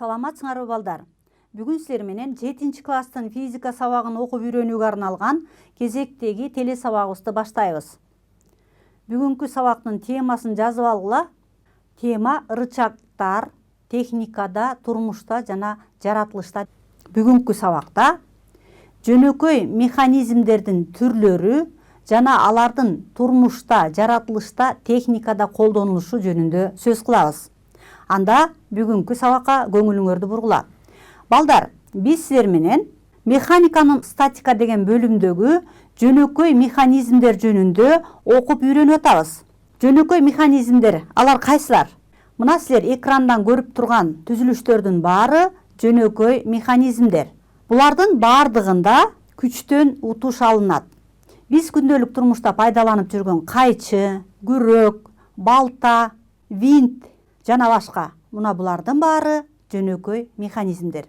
Саламатсыңарбы балдар? Бүгүн силер менен 7 класстын физика сабагын окуп үйрөнүүгө арналган кезектеги теле сабагыбызды баштайбыз. Бүгүнкү сабактын темасын жазып алгыла. Тема рычагтар техникада, турмушта жана жаратылышта. Бүгүнкү сабакта жөнөкөй механизмдердин түрлөрү жана алардын турмушта, жаратылышта, техникада колдонулушу жөнүндө сөз кылабыз. Анда бүгүнкү сабакка көңүлүңөрдү бургула. Балдар, биз силер менен механиканын статика деген бөлүмдөгү жөнөкөй механизмдер жөнүндө окуп үйрөнүп атабыз. Жөнөкөй механизмдер, алар кайсылар? Мына силер экрандан көрүп турган түзүлүштөрдүн баары жөнөкөй механизмдер. Булардын баардыгында күчтөн утуш алынат. Биз күндөлүк турмушта пайдаланып жүргөн кайчы, күрөк, балта, винт жана башка. Мына булардын баары жөнөкөй механизмдер.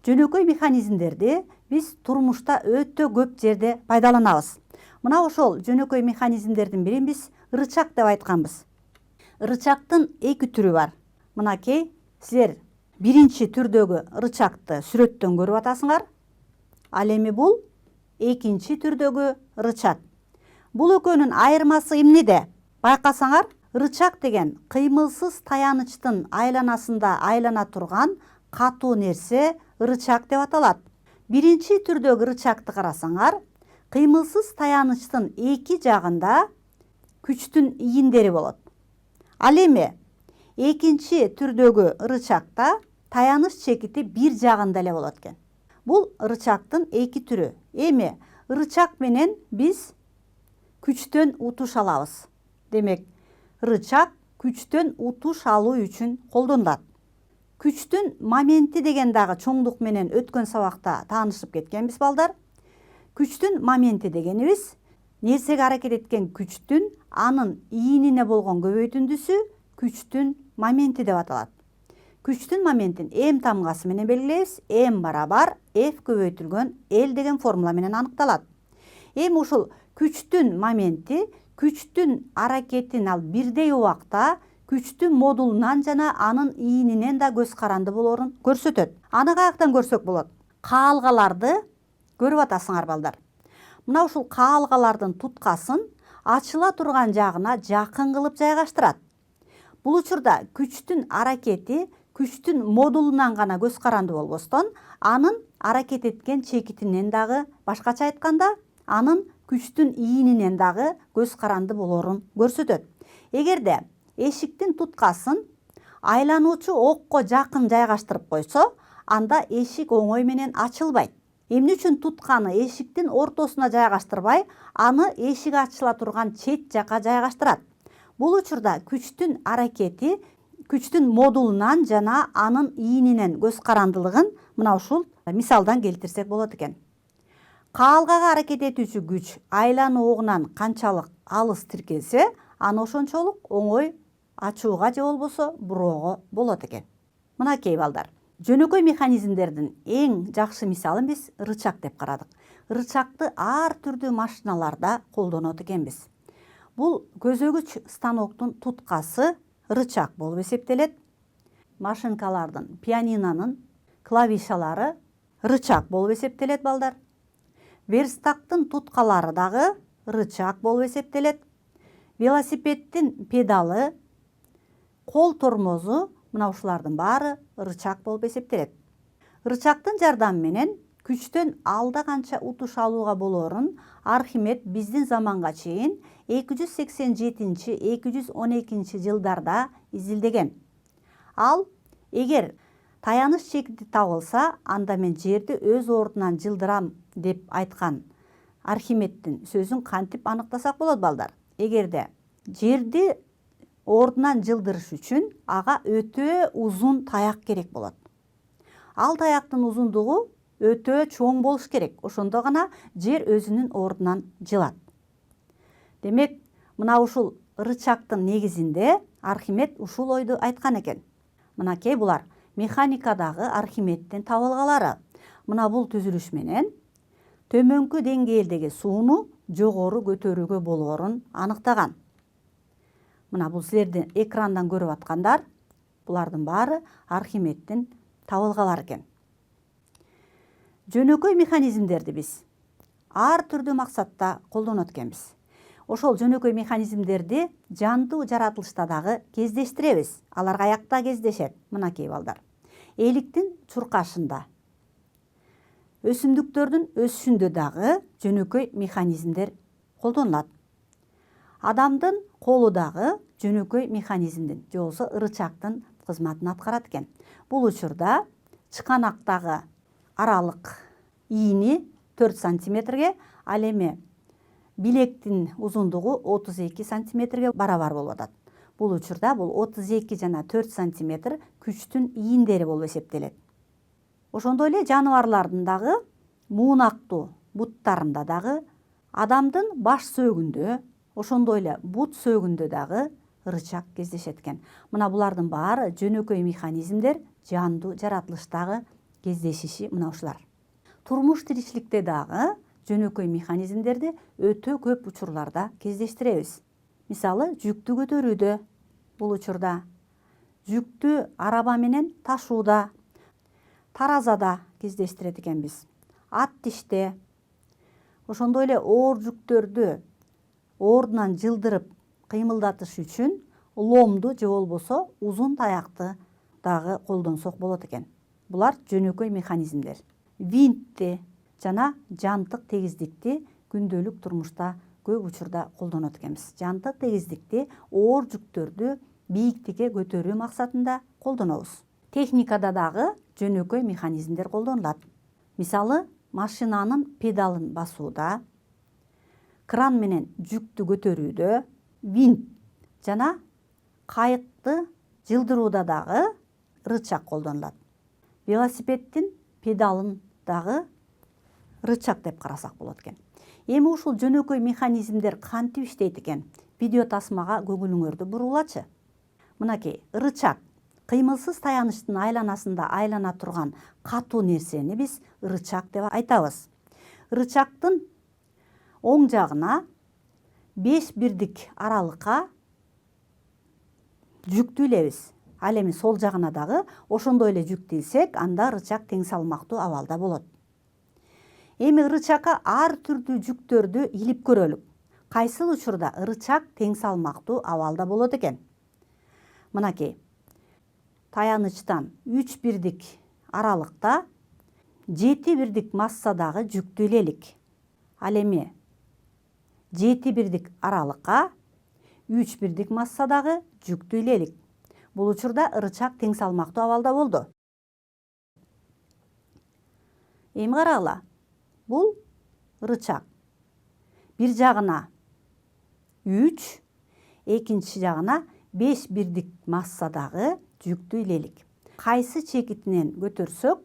Жөнөкөй механизмдерди биз турмушта өтө көп жерде пайдаланабыз. Мына ошол жөнөкөй механизмдердин бирин биз рычаг деп айтканбыз. Рычагтын эки түрү бар. Мынакей силер биринчи түрдөгү рычагты сүрөттөн көрүп атасыңар. Ал эми бул экинчи түрдөгү рычаг. Бул экөөнүн айырмасы эмнеде? Байкасаңар, рычаг деген кыймылсыз таянычтын айланасында айлана турган катуу нерсе рычаг деп аталат. Биринчи түрдөгү рычагты карасаңар, кыймылсыз таянычтын эки жагында күчтүн ийиндери болот. Ал эми экинчи түрдөгү рычагта таяныч чекити бир жагында эле болот экен. Бул рычагтын эки түрү. Эми рычаг менен биз күчтөн утуш алабыз. Демек, рычаг күчтөн утуш алуу үчүн колдонулат. Күчтүн моменти деген дагы чоңдук менен өткөн сабакта таанышып кеткенбиз балдар. Күчтүн моменти дегенибиз нерсеге аракет эткен күчтүн анын ийинине болгон көбөйтүндүсү күчтүн моменти деп аталат. Күчтүн моментин М тамгасы менен белгилейбиз. М барабар F көбөйтүлгөн L деген формула менен аныкталат. Эми ушул күчтүн моменти күчтүн аракетин ал бирдей убакта күчтүн модулунан жана анын ийининен да көз каранды болоорун көрсөтөт. Аны каяктан көрсөк болот? Каалгаларды көрүп атасыңар балдар. Мына ушул каалгалардын туткасын ачыла турган жагына жакын кылып жайгаштырат. Бул учурда күчтүн аракети күчтүн модулунан гана көз каранды болбостон, анын аракет эткен чекитинен дагы, башкача айтканда, анын күчтүн ийининен дагы көз каранды болоорун көрсөтөт. Эгерде эшиктин туткасын айлануучу окко жакын жайгаштырып койсо, анда эшик оңой менен ачылбайт. Эмне үчүн тутканы эшиктин ортосуна жайгаштырбай, аны эшик ачыла турган чет жакка жайгаштырат? Бул учурда күчтүн аракети күчтүн модулунан жана анын ийининен көз карандылыгын мына ушул мисалдан келтирсек болот экен. Каалгага аракет этүүчү күч айлануу огунан канчалык алыс тиркелсе, аны ошончолук оңой ачууга же болбосо буроого болот экен. Мынакей балдар, жөнөкөй механизмдердин эң жакшы мисалын биз рычаг деп карадык. Рычагты ар түрдүү машиналарда колдонот экенбиз. Бул көзөгүч станоктун туткасы рычаг болуп эсептелет. Машинкалардын, пианинонун клавишалары рычаг болуп эсептелет балдар. Верстактын туткалары дагы рычаг болуп эсептелет. Велосипеддин педалы, кол тормозу, мына ушулардын баары рычаг болуп эсептелет. Рычагдын жардамы менен күчтөн алда канча утуш алууга болоорун Архимед биздин заманга чейин 287-212 жылдарда изилдеген. Ал, эгер таяныч чекити табылса, анда мен жерди өз ордунан жылдырам деп айткан Архимеддин сөзүн кантип аныктасак болот балдар? Эгерде жерди ордунан жылдырыш үчүн ага өтө узун таяк керек болот. Ал таяктын узундугу өтө чоң болуш керек. Ошондо гана жер өзүнүн ордунан жылат. Демек, мына ушул рычагдын негизинде Архимед ушул ойду айткан экен. Мынакей булар механикадагы Архимеддин табылгалары. Мына бул түзүлүш менен төмөнкү деңгээлдеги сууну жогору көтөрүүгө болоорун аныктаган. Мына бул силердин экрандан көрүп аткандар, булардын баары Архимеддин табылга бар экен. Жөнөкөй механизмдерди биз ар түрдүү максатта колдонот экенбиз. Ошол жөнөкөй механизмдерди жандуу жаратылышта дагы кездештиребиз. Алар каякта кездешет? Мынакей балдар. Эликтин чуркашында, өсүмдүктөрдүн өсүшүндө дагы жөнөкөй механизмдер колдонулат. Адамдын колу дагы жөнөкөй механизмдин, же болбосо ырычактын кызматын аткарат экен. Бул учурда чыканактагы аралык ийини 4 сантиметрге, ал эми билектин узундугу 32 сантиметрге барабар болуп атат. Бул учурда бул 32 жана 4 сантиметр күчтүн ийиндери болуп эсептелет. Ошондой эле жаныбарлардын дагы муунактуу буттарында дагы, адамдын баш сөөгүндө, ошондой эле бут сөөгүндө дагы ырычак кездешет экен. Мына булардын баары жөнөкөй механизмдер, жандуу жаратылыштагы кездешиши мына ушулар. Турмуш тиричиликте дагы жөнөкөй механизмдерди өтө көп учурларда кездештиребиз. Мисалы, жүктү көтөрүүдө, бул учурда жүктү араба менен ташууда, таразада кездештирет экенбиз. Ат тиште, ошондой эле оор жүктөрдү ордунан жылдырып кыймылдатыш үчүн ломду же болбосо узун таякты дагы колдонсок болот экен. Булар жөнөкөй механизмдер. Винтти жана жантык тегиздикти күндөлүк турмушта көп учурда колдонот экенбиз. Жантык тегиздикти оор жүктөрдү бийиктикке көтөрүү максатында колдонобуз. Техникада дагы жөнөкөй механизмдер колдонулат. Мисалы, машинанын педалын басууда, кран менен жүктү көтөрүүдө, винт жана кайыкты жылдырууда дагы рычак колдонулат. Велосипедтин педалын дагы рычак деп карасак болот экен. Эми ушул жөнөкөй механизмдер кантип иштейт экен? Видео тасмага көңүлүңөрдү бурулачы. Мынакей, рычак кыймылсыз таяныштын айланасында айлана турган катуу нерсени биз рычак деп айтабыз. Рычактын оң жагына 5 бирдик аралыкка жүктү илебиз. Ал эми сол жагына дагы ошондой эле жүктү илсек, анда рычак тең салмактуу абалда болот. Эми рычакка ар түрдүү жүктөрдү илип көрөлүк. Кайсыл учурда рычак тең салмактуу абалда болот экен? Мынакей, таянычтан 3 бирдик аралыкта 7 бирдик массадагы жүктү илелик. Ал эми 7 бирдик аралыкка 3 бирдик массадагы жүктү илелик. Бул учурда рычак тең салмактуу абалда болду. Эми карагыла. Бул рычак. Бир жагына 3, экинчи жагына 5 бирдик массадагы жүктү илелик. Кайсы чекитинен көтөрсөк,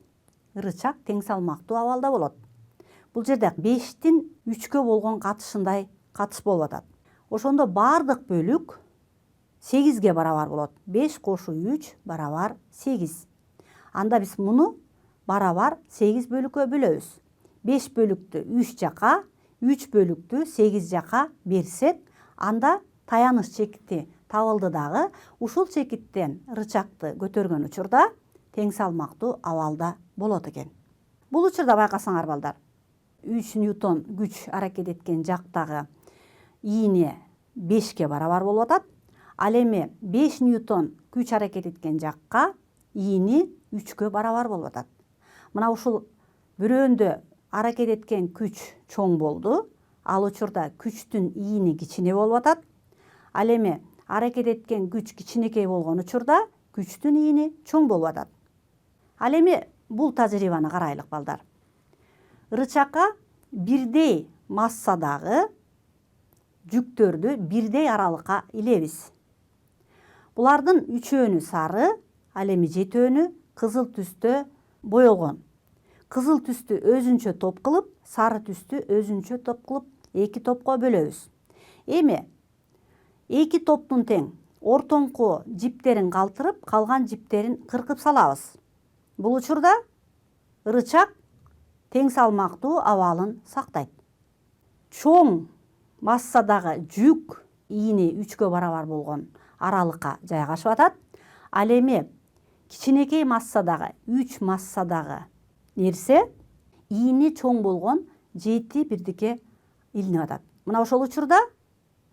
рычак тең салмактуу абалда болот. Бул жерде 5тин 3кө болгон катышындай катыш болуп атат. Ошондо бардык бөлүк 8ге барабар болот. 5 кошу 3 барабар 8. Анда биз муну барабар 8 бөлүккө бөлөбүз. 5 бөлүктү 3 жака, 3 бөлүктү 8 жака берсек, анда таяныш чекити табылды дагы, ушул чекиттен рычакты көтөргөн учурда тең салмактуу абалда болот экен. Бул учурда байкасаңар балдар, 3 ньютон күч аракет эткен жактагы ийне 5ке барабар болуп атат. Ал эми 5 ньютон күч аракет эткен жакка ийни 3кө барабар болуп атат. Мына ушул бирөөндө аракет эткен күч чоң болду. Ал учурда күчтүн ийини кичине болуп атат. Ал эми аракет эткен күч кичинекей болгон учурда күчтүн ийини чоң болуп атат. Ал эми бул тажрыйбаны карайлык балдар. Рычакка бирдей массадагы жүктөрдү бирдей аралыкка илебиз. Булардын үчөөнү сары, ал эми жетөөнү кызыл түстө боелгон. Кызыл түстү өзүнчө топ кылып, сары түстү өзүнчө топ кылып, 2 топко бөлөбүз. Эми 2 топтун тең ортоңку жиптерин калтырып, калган жиптерин кыркып салабыз. Бул учурда рычак тең салмактуу абалын сактайт. Чоң массадагы жүк ийини 3кө барабар болгон аралыкка жайгашып атат. Ал эми кичинекей массадагы 3 массадагы нерсе ийини чоң болгон 7 бирдикке илинип атат. Мына ошол учурда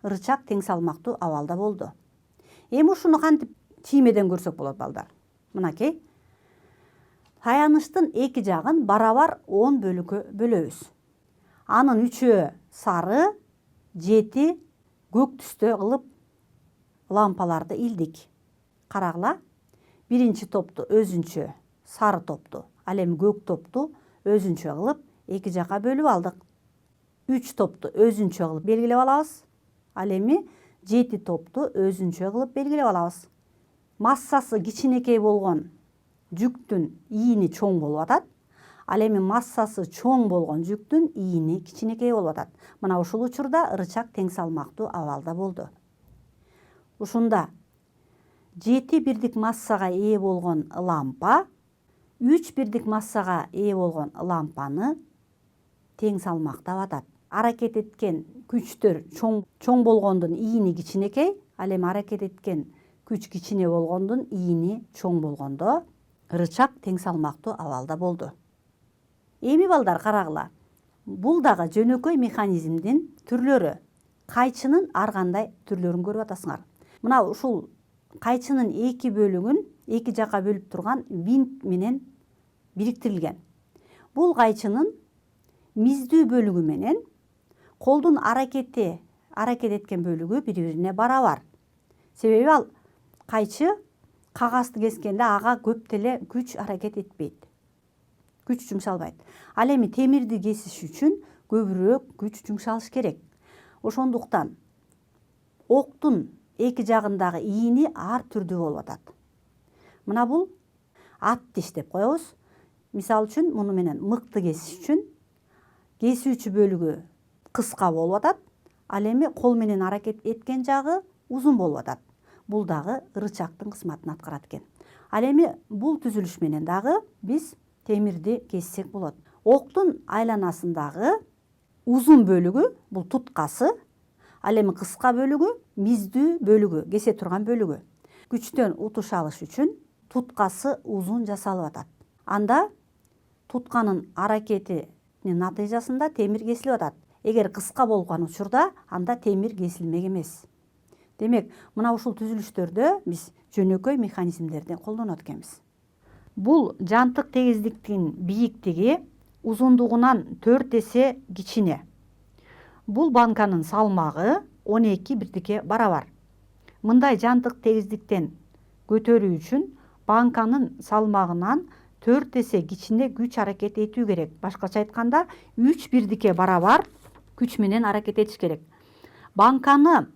рычаг тең салмактуу абалда болду. Эми ушуну кантип тиймеден көрсөк болот балдар. Мынакей. Таяныштын эки жагын барабар 10 бөлүккө бөлөбүз. Анын 3-өө сары, 7 көк түстө кылып лампаларды илдик. Карагыла. Биринчи топту өзүнчө сары топту, ал эми көк топту өзүнчө кылып эки жакка бөлүп алдык. 3 топту өзүнчө кылып белгилеп алабыз. Ал эми 7 топту өзүнчө кылып белгилеп алабыз. Массасы кичинекей болгон жүктүн ийини чоң болуп атат. Ал эми массасы чоң болгон жүктүн ийини кичинекей болуп атат. Мына ушул учурда рычаг тең салмактуу абалда болду. Ушунда 7 бирдик массага ээ болгон лампа 3 бирдик массага ээ болгон лампаны тең салмактап атат. Аракет эткен күчтөр чоң болгондун ийини кичинекей, ал эми аракет эткен күч кичине болгондун ийини чоң болгондо рычаг тең салмактуу абалда болду. Эми балдар карагыла. Бул дагы жөнөкөй механизмдин түрлөрү. Кайчынын ар кандай түрлөрүн көрүп атасыңар. Мына ушул кайчынын эки бөлүгүн эки жакка бөлүп турган винт менен бириктирилген. Бул кайчынын миздүү бөлүгү менен колдун аракет эткен бөлүгү бири-бирине барабар. Себеби ал кайчы кагазды кескенде ага көп деле күч аракет этпейт. Күч жумшалбайт. Ал эми темирди кесиш үчүн көбүрөөк күч жумшалыш керек. Ошондуктан октун эки жагындагы ийини ар түрдүү болуп атат. Мына бул ат тиш деп коебуз. Мисалы үчүн муну менен мыкты кесиш үчүн кесүүчү бөлүгү кыска болуп атат. Ал эми кол менен аракет эткен жагы узун болуп атат. Бул дагы рычагдын кызматын аткарат экен. Ал эми бул түзүлүш менен дагы биз темирди кессек болот. Октун айланасындагы узун бөлүгү бул туткасы, ал эми кыска бөлүгү миздүү бөлүгү, кесе турган бөлүгү. Күчтөн утуш алыш үчүн туткасы узун жасалып атат. Анда тутканын аракетинин натыйжасында темир кесилип атат. Эгер кыска болгон учурда анда темир кесилмек эмес. Демек, мына ушул түзүлүштөрдө биз жөнөкөй механизмдерди колдонот экенбиз. Бул жантык тегиздиктин бийиктиги узундугунан 4 эсе кичине. Бул банканын салмагы 12 бирдикке барабар. Мындай жантык тегиздиктен көтөрүү үчүн банканын салмагынан 4 эсе кичине күч аракет этүү керек. Башкача айтканда 3 бирдикке барабар күч менен аракет этиш керек. Банканы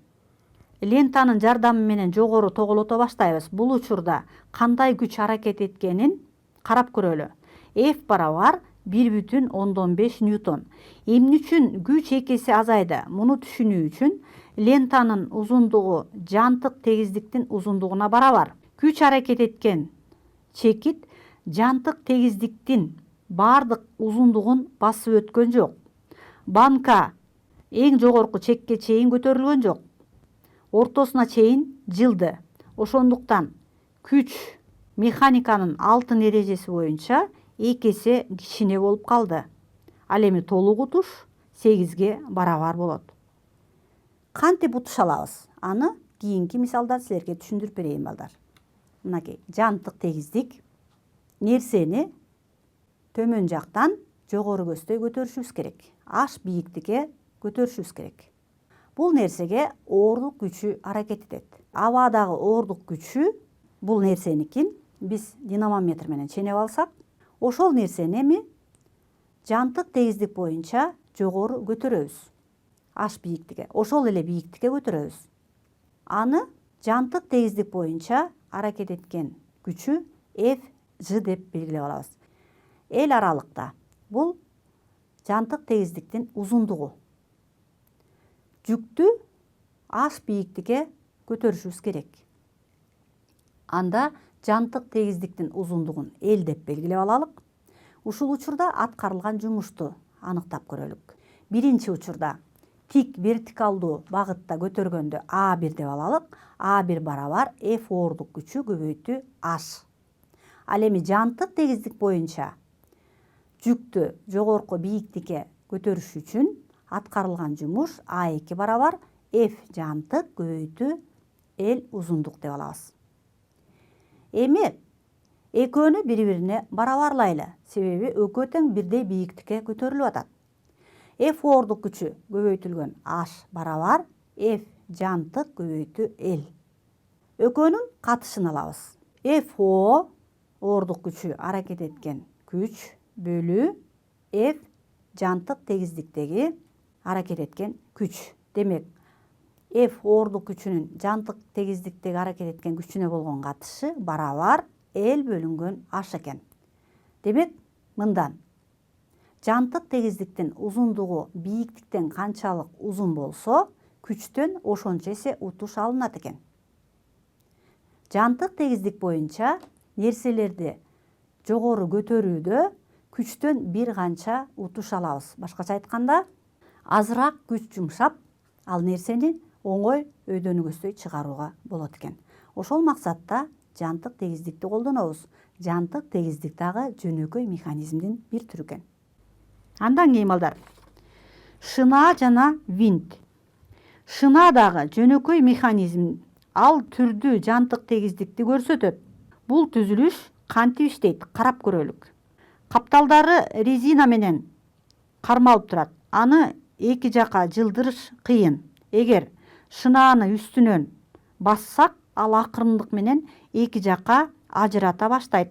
лентанын жардамы менен жогору тоголото баштайбыз. Бул учурда кандай күч аракет эткенин карап көрөлү. F барабар 1,5 ньютон. Эмне үчүн күч 2 эсе азайды? Муну түшүнүү үчүн лентанын узундугу жантык тегиздиктин узундугуна барабар. Күч аракет эткен чекит жантык тегиздиктин бардык узундугун басып өткөн жок. Банка эң жогорку чекке чейин көтөрүлгөн жок. Ортосуна чейин жылды. Ошондуктан күч механиканын алтын эрежеси боюнча 2 эсе кичине болуп калды. Ал эми толук утуш 8ге барабар болот. Кантип утуш алабыз? Аны кийинки мисалда силерге түшүндүрүп берейин балдар. Мынакей жантык тегиздик нерсени төмөн жактан жогору көздөй көтөрүшүбүз керек. H бийиктикке көтөрүшүбүз керек. Бул нерсеге оорлук күчү аракет этет. Абадагы оорлук күчү бул нерсеникин биз динамометр менен ченеп алсак, ошол нерсени эми жантык тегиздик боюнча жогору көтөрөбүз. H бийиктикке, ошол эле бийиктикке көтөрөбүз. Аны жантык тегиздик боюнча аракет эткен күчү Fg деп белгилеп алабыз. Эл аралыкта бул жантык тегиздиктин узундугу. Жүктү H бийиктикке көтөрүшүбүз керек. Анда жантык тегиздиктин узундугун L деп белгилеп алалык. Ушул учурда аткарылган жумушту аныктап көрөлүк. Биринчи учурда тик вертикалдуу багытта көтөргөндө A1 деп алалык. A1 барабар F оорлук күчү көбөйтүү H. Ал эми жантык тегиздик боюнча жүктү жогорку бийиктикке көтөрүш үчүн аткарылган жумуш А2 барабар F жантык көбөйтүү L узундук деп алабыз. Эми экөөнү бири-бирине барабарлайлы, себеби экөө тең бирдей бийиктикке көтөрүлүп атат. F оордук күчү көбөйтүлгөн H барабар F жантык көбөйтүү L. Экөөнүн катышын алабыз. FO оордук күчү аракет эткен күч бөлүү F жантык тегиздиктеги аракет эткен күч. Демек, F оордук күчүнүн жантык тегиздиктеги аракет эткен күчүнө болгон катышы барабар L бөлүнгөн H экен. Демек, мындан жантык тегиздиктин узундугу бийиктиктен канчалык узун болсо, күчтөн ошончо эсе утуш алынат экен. Жантык тегиздик боюнча нерселерди жогору көтөрүүдө күчтөн бир канча утуш алабыз. Башкача айтканда, азыраак күч жумшап, ал нерсени оңой өйдөнүгөстөй чыгарууга болот экен. Ошол максатта жантык тегиздикти колдонобуз. Жантык тегиздик дагы жөнөкөй механизмдин бир түрү экен. Андан кийин балдар, шынаа жана винт. Шынаа дагы жөнөкөй механизм, ал түрдүү жантык тегиздикти көрсөтөт. Бул түзүлүш кантип иштейт? Карап көрөлүк. Капталдары резина менен кармалып турат. Аны эки жака жылдырыш кыйын. Эгер шынааны үстүнөн бассак, ал акырындык менен эки жака ажырата баштайт.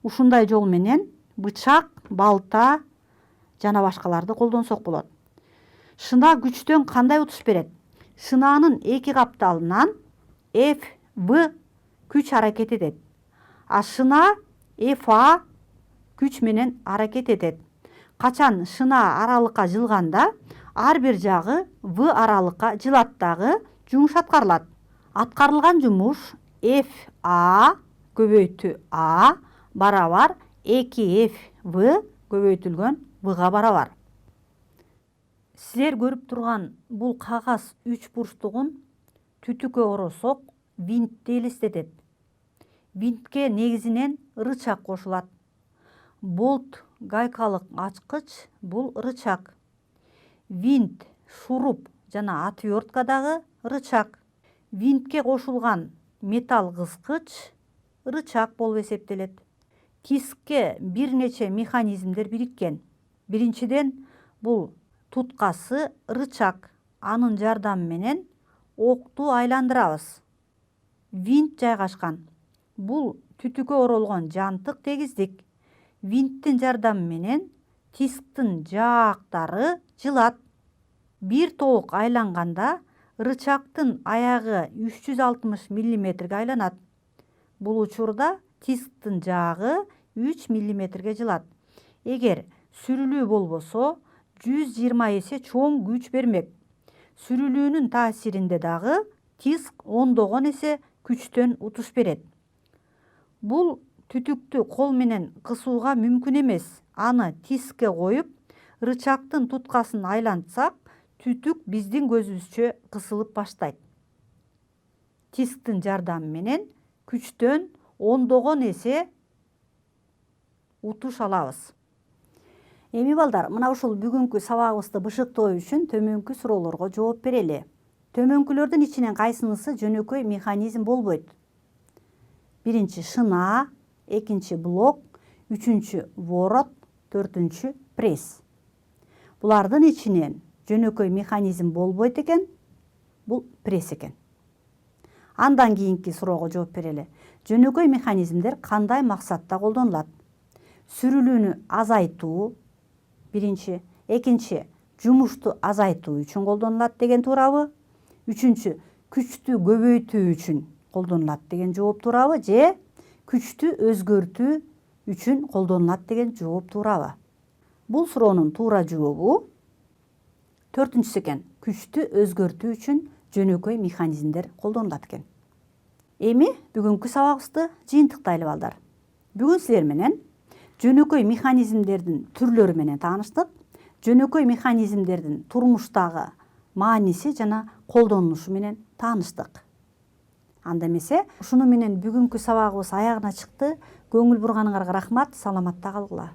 Ушундай жол менен бычак, балта жана башкаларды колдонсок болот. Шынаа күчтөн кандай утуш берет? Шынаанын эки капталынан FV күч аракет этет. А шынаа FA күч менен аракет этет. Качан шынаа аралыкка жылганда, ар бир жагы V аралыкка жылат дагы жумуш аткарылат. Аткарылган жумуш FA көбөйтүү A барабар 2FV көбөйтүлгөн V-га барабар. Силер көрүп турган бул кагаз үч бурчтугун түтүккө оросок винтти элестетет. Винтке негизинен рычаг кошулат. Болт гайкалык ачкыч бул рычаг. Винт, шуруп жана отвертка дагы рычаг. Винтке кошулган металл кыскыч рычаг болуп эсептелет. Тискке бир нече механизмдер бириккен. Биринчиден, бул туткасы рычаг. Анын жардамы менен окту айландырабыз. Винт жайгашкан. Бул түтүккө оролгон жантык тегиздик. Винттин жардамы менен тисктин жаактары жылат. Бир толук айланганда рычагдын аягы 360 мм айланат. Бул учурда тисктин жаагы 3 мм жылат. Эгер сүрүлүү болбосо, 120 эсе чоң күч бермек. Сүрүлүүнүн таасиринде дагы тиск ондогон эсе күчтөн утуш берет. Бул түтүктү кол менен кысууга мүмкүн эмес. Аны тискке коюп, рычагдын туткасын айлантсак, түтүк биздин көзүбүзчө кысылып баштайт. Тисктин жардамы менен күчтөн ондогон эсе утуш алабыз. Эми балдар, мына ушул бүгүнкү сабагыбызды бышыктоо үчүн төмөнкү суроолорго жооп берели. Төмөнкүлөрдүн ичинен кайсынысы жөнөкөй механизм болбойт? Биринчи шынаа, экинчи блок, үчүнчү ворот, төртүнчү пресс. Булардын ичинен жөнөкөй механизм болбойт экен, бул пресс экен. Андан кийинки суроого жооп берели. Жөнөкөй механизмдер кандай максатта колдонулат? Сүрүлүүнү азайтуу, биринчи, экинчи, жумушту азайтуу үчүн колдонулат деген туурабы? Үчүнчү, күчтү көбөйтүү үчүн колдонулат деген жооп туурабы? Же күчтү өзгөртүү үчүн колдонулат деген жооп туурабы? Бул суроонун туура жообу төртүнчүсү экен. Күчтү өзгөртүү үчүн жөнөкөй механизмдер колдонулат экен. Эми бүгүнкү сабагыбызды жыйынтыктайлы балдар. Бүгүн силер менен жөнөкөй механизмдердин түрлөрү менен тааныштык. Жөнөкөй механизмдердин турмуштагы мааниси жана колдонулушу менен тааныштык. Анда эмесе ушуну менен бүгүнкү сабагыбыз аягына чыкты. Көңүл бурганыңарга рахмат, саламатта калгыла.